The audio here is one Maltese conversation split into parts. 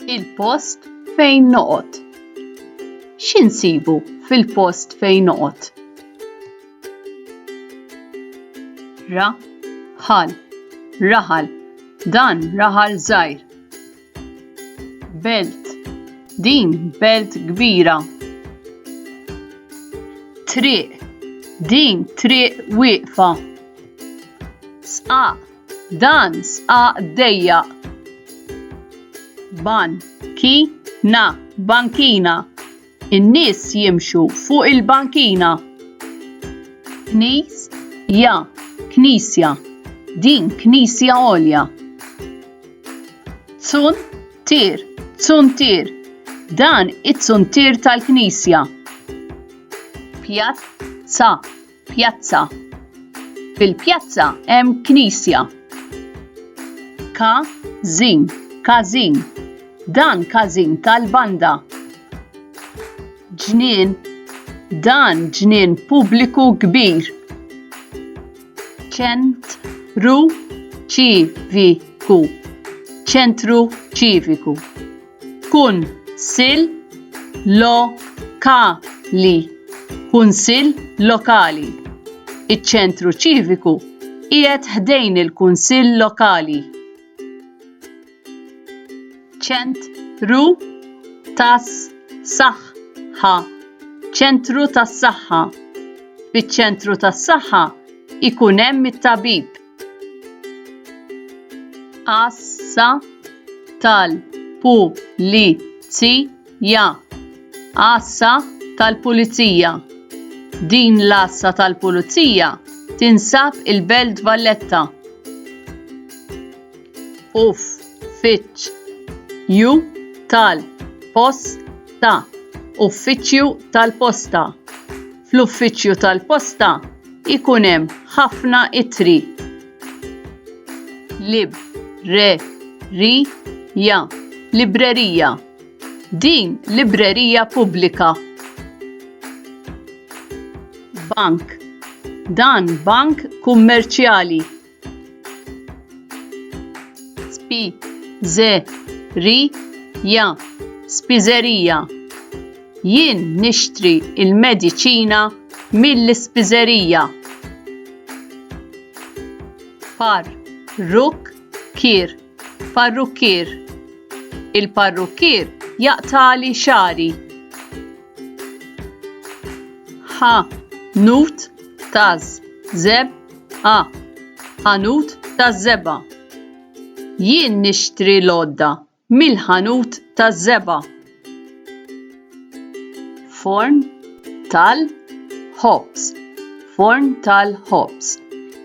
Il-post fejn noqgħod. X'insibu fil-post fejn noqgħod? Raħal, dan raħal żgħir. Belt, din belt kbira. Triq, din triq wieqfa. Sqaq, dan sqaq dejjaq. Bankina, in-nies jimxu fuq il-bankina. Knisja, din knisja għolja. Tsuntir, dan it-tsuntir tal-knisja. Pjazza, fil-pjazza hemm knisja. Każin, dan każin tal-banda. Ġnien, dan ġnien pubbliku kbir. Ċentru ċiviku. Kunsill lokali. Iċ-ċentru ċiviku qiegħed ħdejn il-kunsill lokali. ċentru tas-saħħa. Fiċ-ċentru tas-saħħa ikun hemm it-tabib. Assa tal-pulizija. Din l-assa tal-pulizija tinsab il-Belt Valletta. Uffiċċju tal-Posta. Uffiċċju tal-Posta. Fl-uffiċċju tal-Posta ikun hemm ħafna ittri. Librerija. Din librerija pubblika. Bank, dan bank kummerċjali. Spiżerija. Jien nixtri il-mediċina mill-ispiżerija. Parrukkier. Il-parrukkier jaqtali xari. Ħanut taż-żebgħa. Jien nixtri l-għodda mill-ħanut taż-żebgħa. Forn tal-ħobż.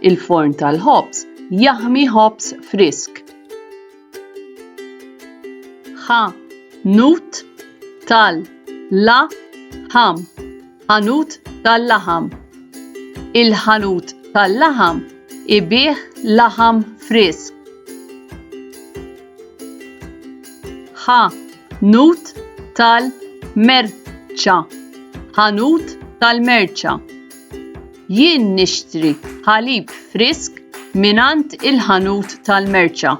Il-forn tal-ħobż jaħmi ħobż frisk. Ħanut tal-laħam. Il-ħanut tal-laħam ibih laħam frisk. Ħanut tal-merċa. Jien nixtri ħalib frisk minant il-ħanut tal-merċa.